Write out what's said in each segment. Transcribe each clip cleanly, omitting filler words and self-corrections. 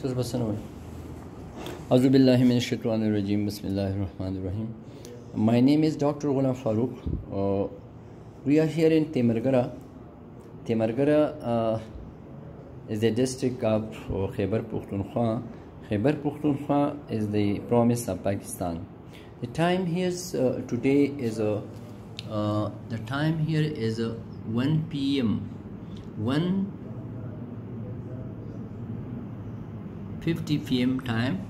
My name is Dr. Ghulam Farooq. We are here in Temergara. Temergara is the district of Khyber Pakhtunkhwa. Khyber Pakhtunkhwa is the province of Pakistan. The time here today is 1 p.m. 1:50 p.m. time,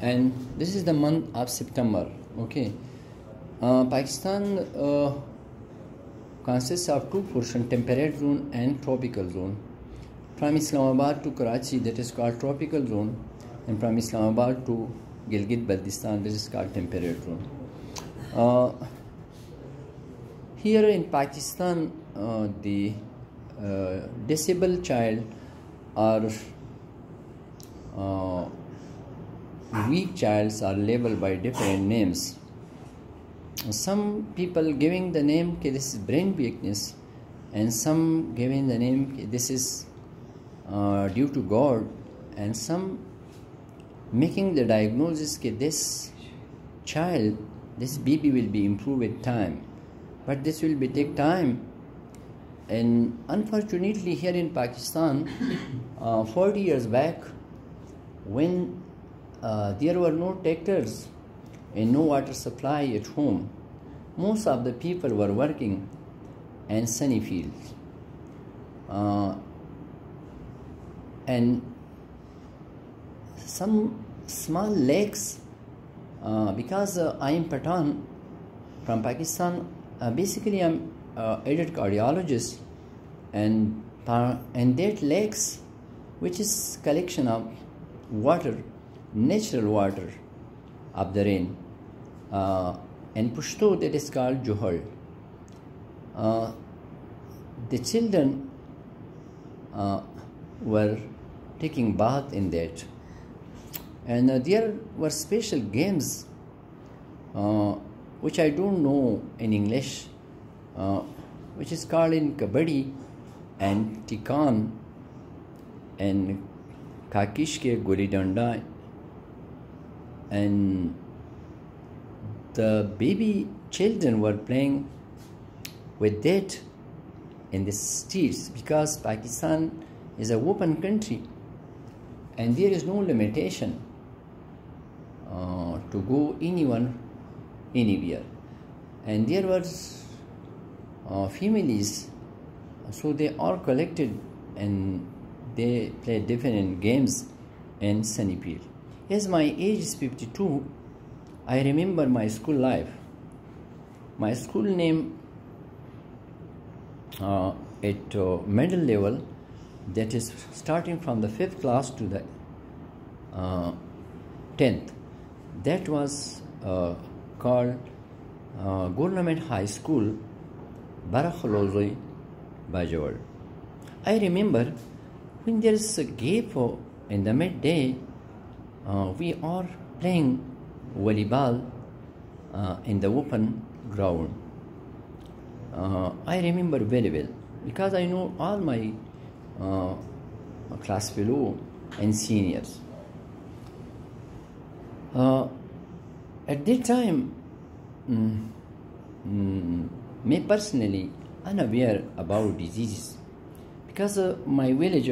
and this is the month of September. Okay, Pakistan consists of two portions: temperate zone and tropical zone. From Islamabad to Karachi, that is called tropical zone, and from Islamabad to Gilgit-Baltistan, this is called temperate zone. Here in Pakistan, the disabled child or weak childs are labeled by different names. Some people giving the name that this is brain weakness, and some giving the name that this is due to God, and some making the diagnosis that this child, this baby will be improved with time, but this will take time. And unfortunately, here in Pakistan, 40 years back, when there were no tractors and no water supply at home, most of the people were working in sunny fields. And some small lakes, because I am Pathan from Pakistan, basically I'm aided cardiologist, and that lakes, which is collection of water, natural water of the rain, and Pushto, that is called Johal. The children were taking bath in that, and there were special games which I don't know in English, which is called in Kabaddi and Tikan and Kakishke Guli Danda, and the baby children were playing with that in the streets, because Pakistan is an open country and there is no limitation to go anywhere, and there was families, so they all collected and they played different games in sunny field. As my age is 52, I remember my school life. My school name at middle level, that is starting from the 5th class to the 10th, that was called Government High School, Barakhalozoi, BAJOUR. I remember when there is a gap in the midday, we are playing volleyball in the open ground. I remember very well, because I know all my class fellow and seniors. At that time, me personally unaware about diseases, because my village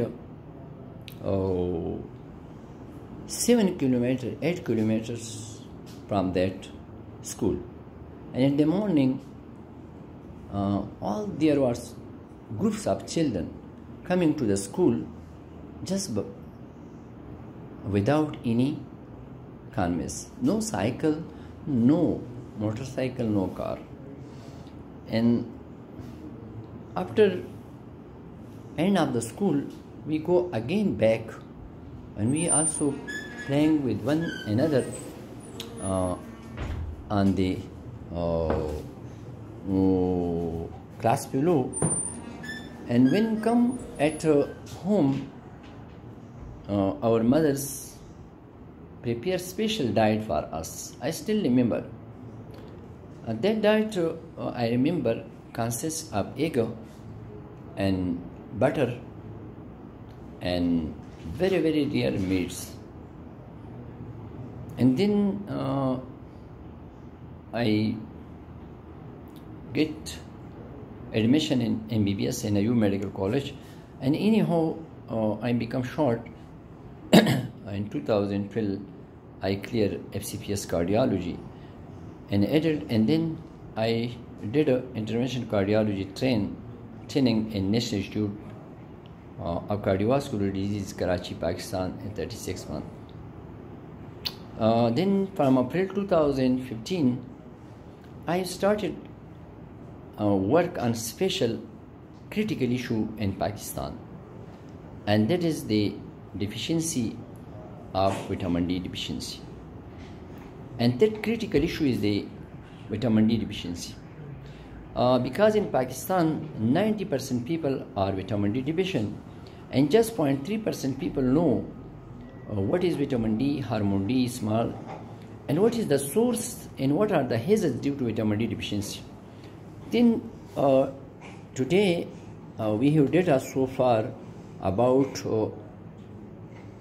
8 kilometers from that school, and in the morning all there was groups of children coming to the school just without any conveyance, no cycle, no motorcycle, no car. And after end of the school, we go again back, and we also playing with one another on the class below. And when come at home, our mothers prepare special diet for us. I still remember that diet. I remember consists of egg and butter and very rare meats. And then I get admission in MBBS in AU Medical College, and anyhow I become short. In 2012 I clear FCPS cardiology and adult, and then I did a intervention cardiology training in National Institute of Cardiovascular Disease, Karachi, Pakistan, in 36 months. Then from April 2015 I started work on special critical issue in Pakistan, and that is the deficiency of vitamin D deficiency. And that critical issue is the vitamin D deficiency, because in Pakistan 90% people are vitamin D deficient, and just 0.3% people know what is vitamin D, hormone D, small, and what is the source and what are the HESLs due to vitamin D deficiency. Then today we have data so far about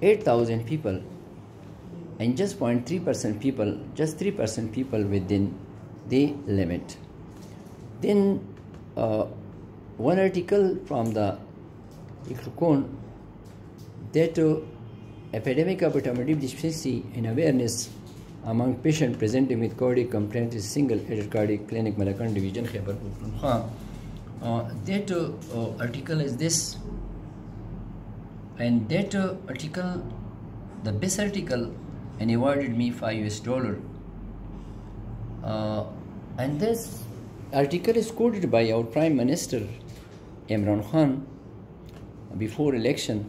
8,000 people, and just 0.3% people, just 3% people within the limit. Then one article from the ICRCON that epidemic of vitamin D deficiency and awareness among patients presenting with cardiac complaint is single-headed cardiac clinic Malakand division Khyber Pakhtunkhwa. That article is this, and that article, the best article, and awarded me $5 US. And this article is quoted by our Prime Minister Imran Khan before election.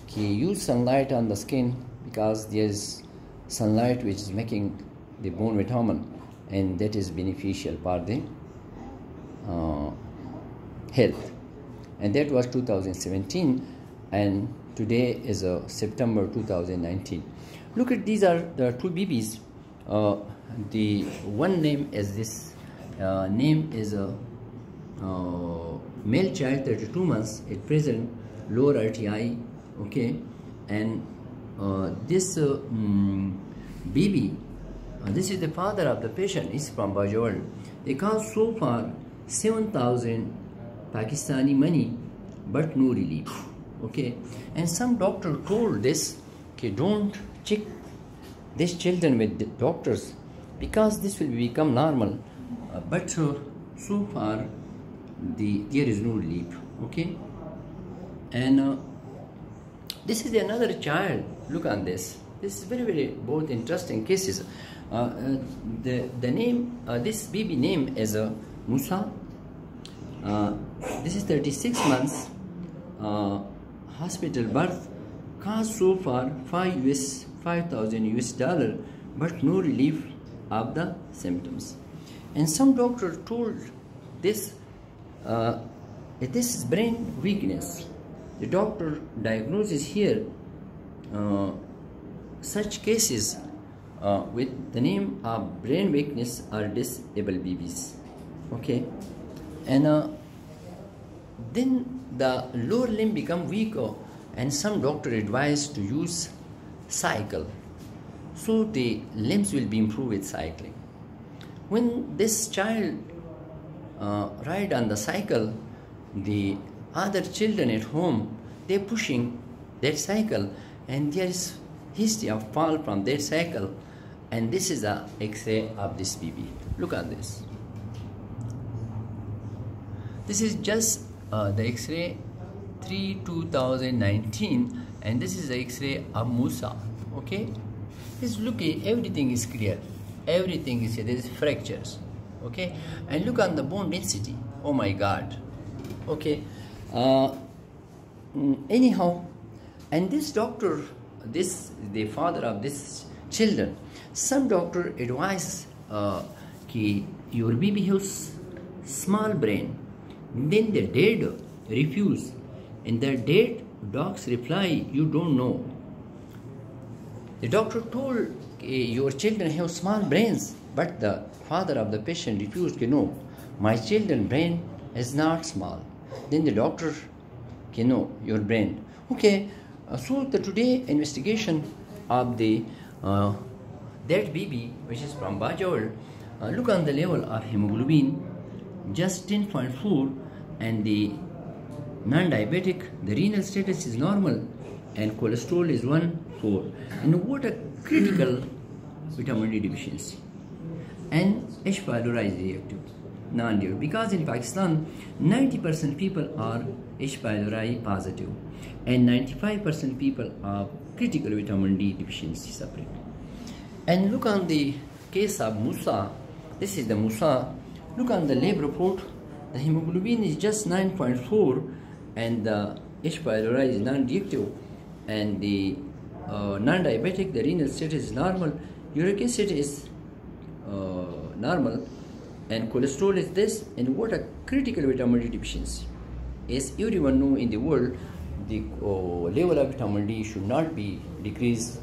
He used sunlight on the skin because there is sunlight which is making the bone vitamin, and that is beneficial for the health. And that was 2017, and today is September 2019. Look at, these are the two babies. The one name is this, name is a male child, 32 months at present, lower RTI, okay, and this baby, this is the father of the patient, is from BAJOUR. They cost so far 7,000 Pakistani money, but no relief, okay. And some doctor told this, okay, don't check these children with the doctors because this will become normal, but so far there is no relief, okay. And this is another child. Look on this. This is very both interesting cases. The name, this baby name is Musa. This is 36 months. Hospital birth, cost so far $5,000 US, but no relief of the symptoms. And some doctor told this, this is brain weakness. The doctor diagnoses here such cases with the name of brain weakness or disabled babies, okay. And then the lower limb become weaker, and some doctor advised to use cycle, so the limbs will be improved with cycling. When this child ride on the cycle, the other children at home, they're pushing that cycle, and there is history of fall from that cycle. And this is a X-ray of this baby. Look at this. This is just the X-ray 3/2019, and this is the X-ray of Musa, okay. Just look, everything is clear, everything is here. There is fractures, okay. And look on the bone density, oh my God, okay. Anyhow, and this doctor, this the father of this children, some doctor advise your baby has small brain. Then the dad refuse, and the dad doc's reply, you don't know. The doctor told your children have small brains, but the father of the patient refused, no, my children's brain is not small. Then the doctor, no, your brain, okay. So the today investigation of the that baby which is from BAJOUR, look on the level of hemoglobin just 10.4, and the non-diabetic, the renal status is normal, and cholesterol is 1.4. And what a critical vitamin D deficiency. And H. pylori is reactive, non-reactive, because in Pakistan 90% people are H. pylori positive and 95% people are critical vitamin D deficiency suffering. And look on the case of Musa. This is the Musa. Look on the lab report. The hemoglobin is just 9.4 and the H. pylori is non-reactive, and the non-diabetic, the renal status is normal, uric acid is normal, and cholesterol is this. And what a critical vitamin D deficiency. As everyone know in the world, the level of vitamin D should not be decreased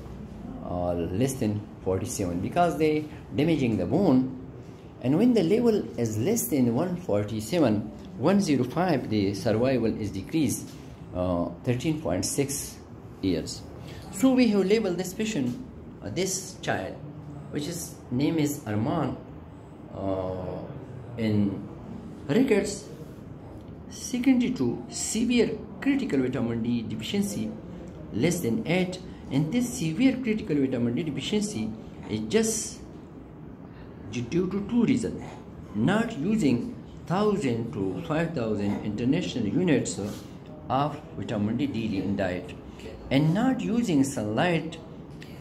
less than 47 because they damaging the bone. And when the level is less than 147, 105, the survival is decreased 13.6 years. So we have labeled this patient, this child, which is name is Arman, in records secondary to severe critical vitamin D deficiency less than 8, and this severe critical vitamin D deficiency is just due to two reasons: not using 1000 to 5000 international units of vitamin D daily in diet, and not using sunlight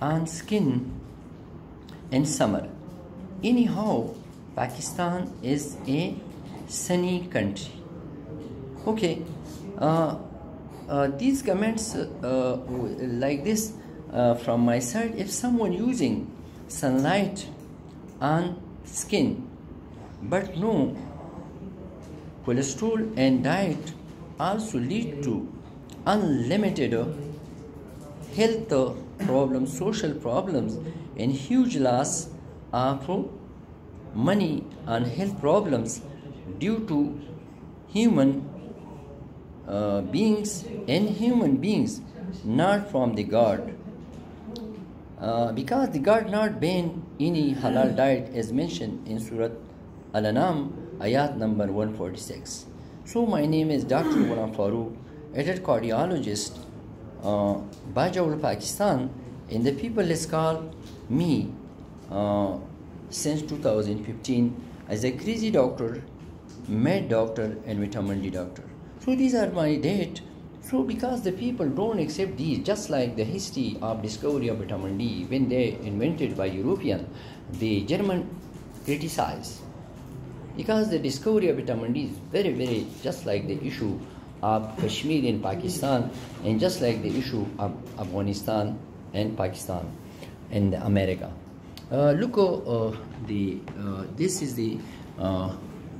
on skin in summer. Anyhow, Pakistan is a sunny country. Okay, these comments like this from my side. If someone using sunlight on skin but no cholesterol and diet also lead to unlimited health problems, social problems, and huge loss of money and health problems due to human beings and human beings not from the God, because the God not banned any halal diet as mentioned in Surah Al-An'am ayat number 146. So my name is Dr. Ghulam, adult cardiologist, BAJOUR, Pakistan, and the people has called me since 2015 as a crazy doctor, med doctor, and vitamin D doctor. So these are my date. So because the people don't accept these, just like the history of discovery of vitamin D, when they invented by European, the German criticized, because the discovery of vitamin D is very, very just like the issue of Kashmir in Pakistan, and just like the issue of Afghanistan and Pakistan and America. Look, this is the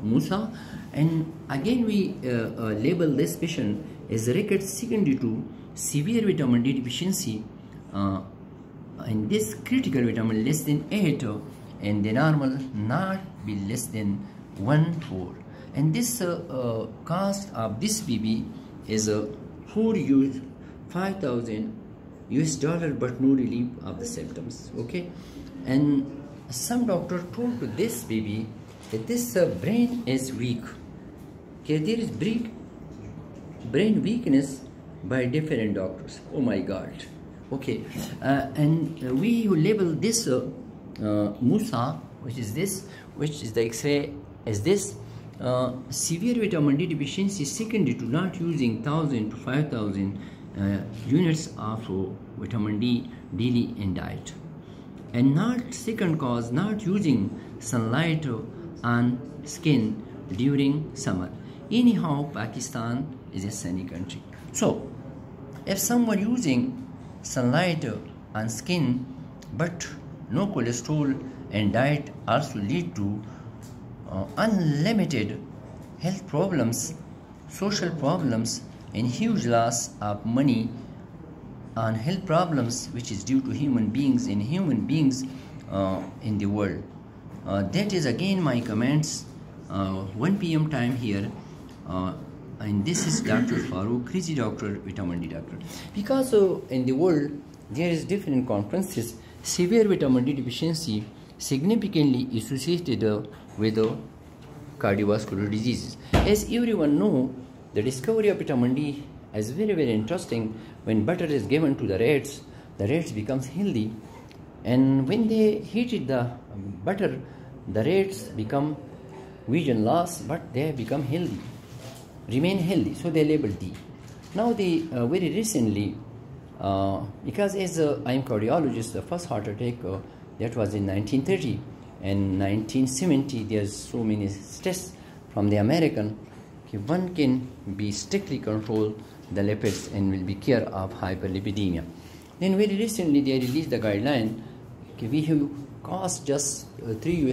Musa, and again we label this patient as record secondary to severe vitamin D deficiency, and this critical vitamin less than 8, and the normal not be less than 1.4. And this cost of this baby is $5,000 US, but no relief of the symptoms. Okay, and some doctor told to this baby that this brain is weak. Okay, there is brain weakness by different doctors. Oh my God. Okay, and we label this Musa, which is this, which is the X-ray, as this severe vitamin D deficiency secondary to not using 1000 to 5000 units of vitamin D daily in diet, and not second cause not using sunlight on skin during summer. Anyhow, Pakistan is a sunny country. So if someone using sunlight on skin but no cholesterol and diet also lead to unlimited health problems, social problems, and huge loss of money on health problems, which is due to human beings and human beings in the world. That is again my comments, 1 p.m. time here. and this is Dr. Farooq, crazy doctor, vitamin D doctor. Because in the world there is different conferences, severe vitamin D deficiency significantly associated with cardiovascular diseases. As everyone know, the discovery of vitamin D is very, very interesting. When butter is given to the rats becomes healthy, and when they heated the butter, the rats become vision loss, but they become healthy, remain healthy, so they label D. Now they very recently, because as I am cardiologist, the first heart attack that was in 1930 and 1970, there's so many tests from the American. One can be strictly control the lipids and will be care of hyperlipidemia. Then very recently they released the guideline. We have cost just $3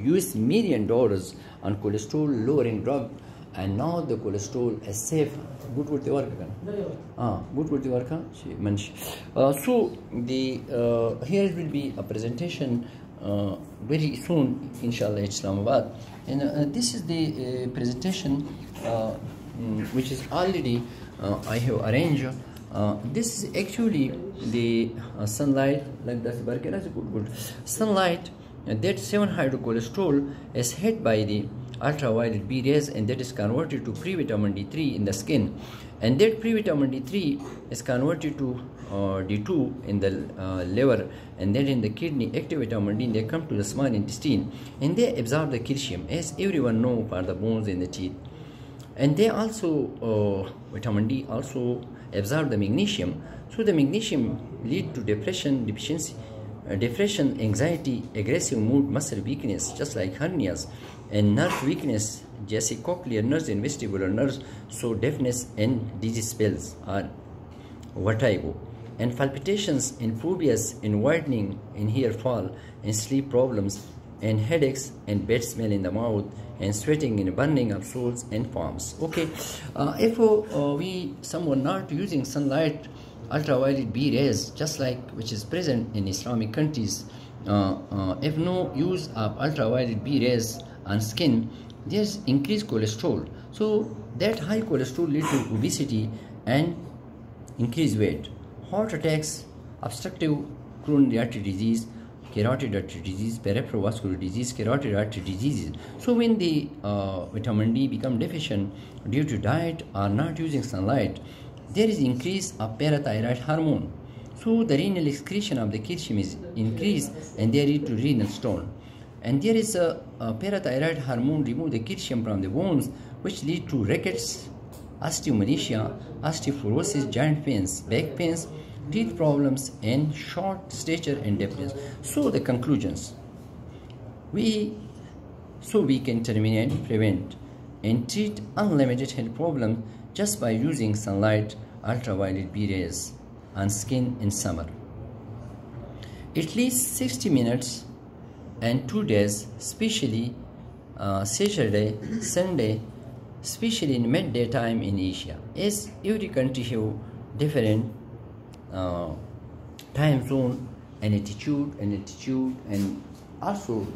US million on cholesterol lowering drug, and now the cholesterol is safe. Good work. So the here will be a presentation very soon, inshallah, Islamabad, and this is the presentation which is already I have arranged. This is actually the sunlight, like that's good. Sunlight, that 7-hydrocholesterol is hit by the ultraviolet B rays, and that is converted to pre-vitamin D3 in the skin, and that pre-vitamin D3 is converted to D2 in the liver, and then in the kidney, active vitamin D, they come to the small intestine, and they absorb the calcium, as everyone know, for the bones and the teeth. And they also, vitamin D also absorb the magnesium, so the magnesium lead to depression, deficiency, depression, anxiety, aggressive mood, muscle weakness, just like hernias, and nerve weakness, just cochlear nerves and vestibular nerves, so deafness and dizzy spells are vertigo, and palpitations, and phobias, and widening, and hair fall, and sleep problems, and headaches, and bad smell in the mouth, and sweating, and burning of soles and palms. Okay, if someone not using sunlight, ultraviolet B rays, just like which is present in Islamic countries, if no use of ultraviolet B rays on skin, there's increased cholesterol. So that high cholesterol lead to obesity and increased weight, heart attacks, obstructive coronary artery disease, carotid artery disease, peripheral vascular disease, carotid artery diseases. So when the vitamin D become deficient due to diet or not using sunlight, there is increase of parathyroid hormone. So the renal excretion of the calcium is increased, and they lead to renal stone. And there is a parathyroid hormone remove the calcium from the bones, which lead to rickets, osteomalacia, osteoporosis, joint pains, back pains, teeth problems, and short stature and deafness. So the conclusions, we can terminate, prevent, and treat unlimited health problems just by using sunlight, ultraviolet B rays on skin in summer. At least 60 minutes and 2 days, especially Saturday, Sunday, especially in midday time in Asia, as every country have different time zone and altitude, and also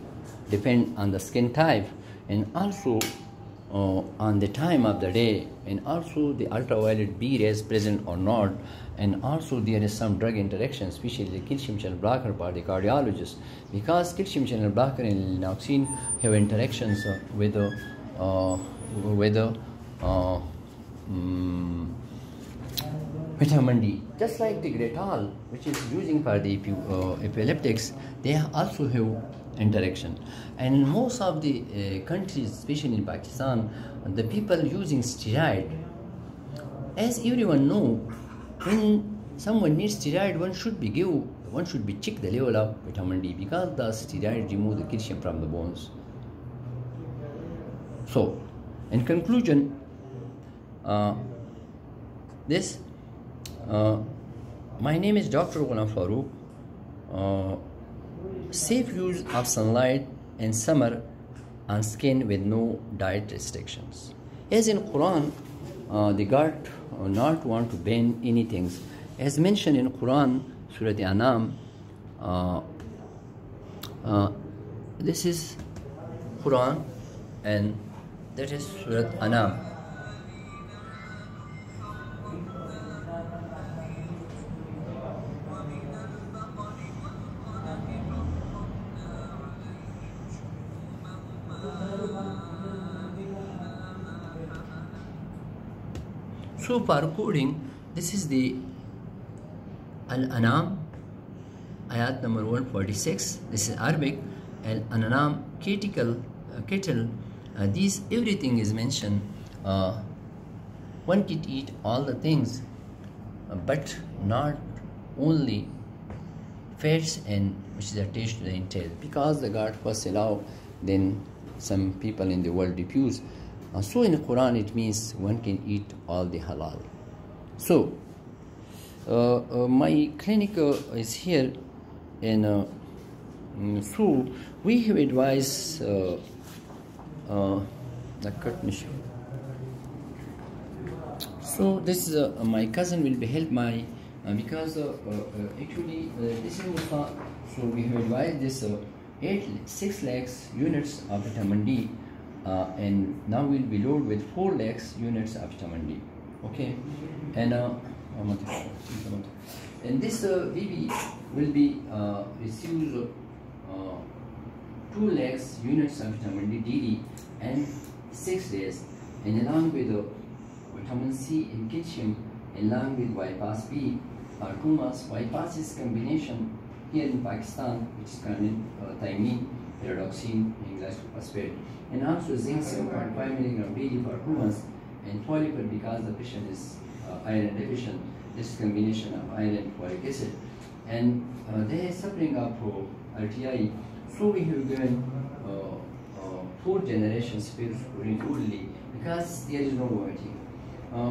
depend on the skin type, and also on the time of the day, and also the ultraviolet B rays present or not, and also there is some drug interaction, especially the calcium channel blocker by the cardiologist, because calcium channel blocker and linoxine have interactions with vitamin D, just like the Gretol, which is using for the epileptics, they also have interaction. And most of the countries, especially in Pakistan, the people using steroid, as everyone know, when someone needs steroid, one should be check the level of vitamin D, because the steroid remove the calcium from the bones. So in conclusion, my name is Dr. Ghulam Farooq. Safe use of sunlight in summer on skin with no diet restrictions. As in Quran, the God not want to ban anything. As mentioned in Quran, Surah Al-An'am, this is Quran, and that is Surat Anam. So for coding, this is the Al-Anam, ayat number 146. This is Arabic. Al-Anam, cattle. These everything is mentioned. One can eat all the things, but not only fats and which is attached to the entail, because the God first allow, then some people in the world refuse. So in the Quran it means one can eat all the halal. So my clinic is here, and so we have advised the cut machine. So this is my cousin will be help my because actually this is Musa. So we have advised this 6 lakhs units of vitamin D, and now we'll be loaded with 4 lakhs units of vitamin D. Okay, and this baby will be receives 2 lakhs units of vitamin D and 6 days, and along with vitamin C and calcium, along with bypass B for 2 months. Bypass is combination here in Pakistan, which is thiamine, pyridoxine, and glyphosate, and also zinc 7.5 mg daily for 2 months, and folic because the patient is iron deficient. This is combination of iron and folic acid, and they are suffering of RTI. So we have given 4 generations repeatedly because there is no vomiting.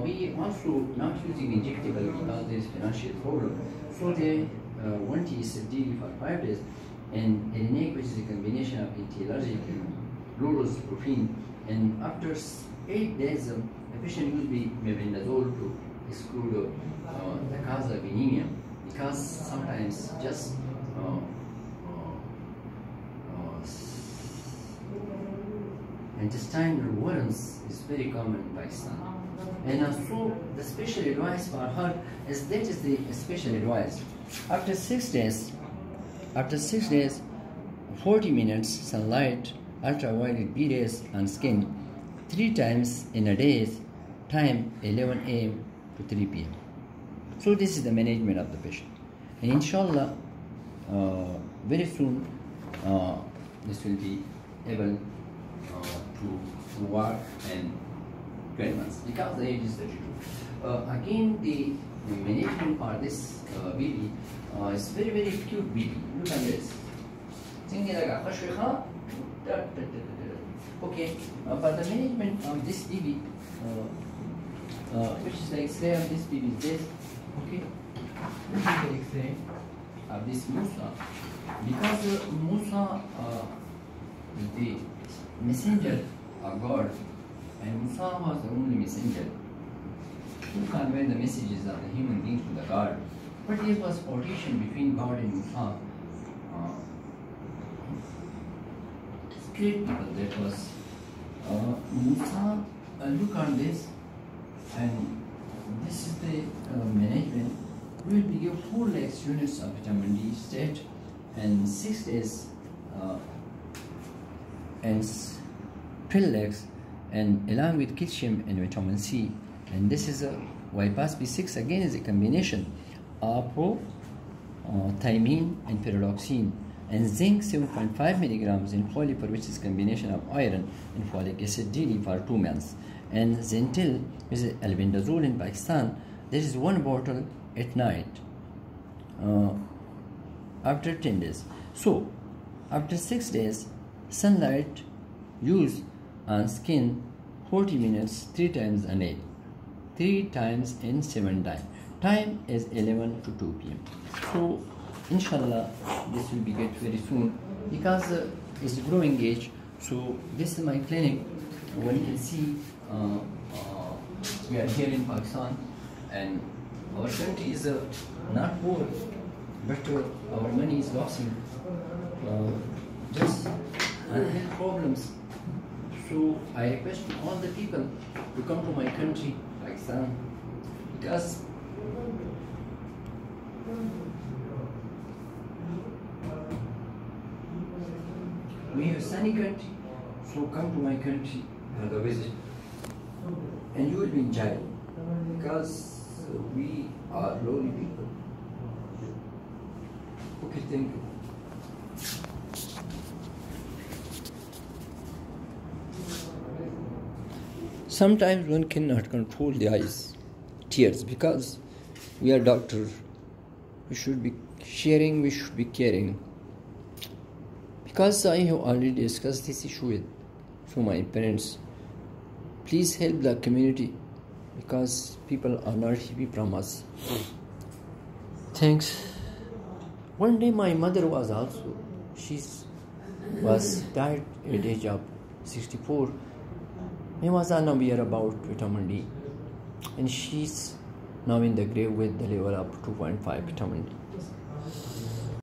We also not using injectable because there is financial problem. So they want is daily for 5 days, and Elinec, which is a combination of anti-allergic and lorozepropine, and after 8 days the patient use mebendazole to exclude the cause of anemia, because sometimes just intestinal worms is very common in Pakistan. And so the special advice for her is that is the special advice. After 6 days, 40 minutes sunlight, ultraviolet B rays on skin 3 times in a day, time 11 a.m. to 3 p.m. So this is the management of the patient, and inshallah very soon this will be able to work in 12 months because the age is 32. Again, the management for this baby is very, very cute baby. Look at this. Okay, for the management of this baby, which is the X-ray of this baby is this. Okay, this is the X-ray of this Musa, because Musa is the messenger of God, and Musa was the only messenger who conveyed the messages of the human beings to the God. But there was partition between God and Musa. Great people, that was Musa. Look on this, and this is the management. We will be given 4 lakhs units of vitamin D state and 6 days and 12 lakhs, and along with calcium and vitamin C. And this is a bypass B6, again is a combination of thiamine and pyridoxine, and zinc 7.5 milligrams in folic, which is combination of iron and folic acid daily for 2 months. And Zentil, which is albendazole in Pakistan, there is 1 bottle at night after 10 days. So after 6 days, sunlight use on skin 40 minutes 3 times a day, 3 times in 7 times. Time is 11 to 2 p.m. So inshallah this will be get very soon because it's growing age. So this is my clinic. One can see we are here in Pakistan, and our country is not poor, but our money is losing just health problems. So I request all the people to come to my country, Pakistan, because we have a sunny country. So come to my country and visit, and you will be enjoyed because we are lowly people. Okay, thank you. Sometimes one cannot control the eyes tears because we are doctors. We should be sharing, we should be caring. Because I have already discussed this issue with my parents, please help the community because people are not happy from us. Thanks. One day my mother was also, she was died at the age of 64. She was unaware about vitamin D, and she's now in the grave with the level of 2.5 vitamin D.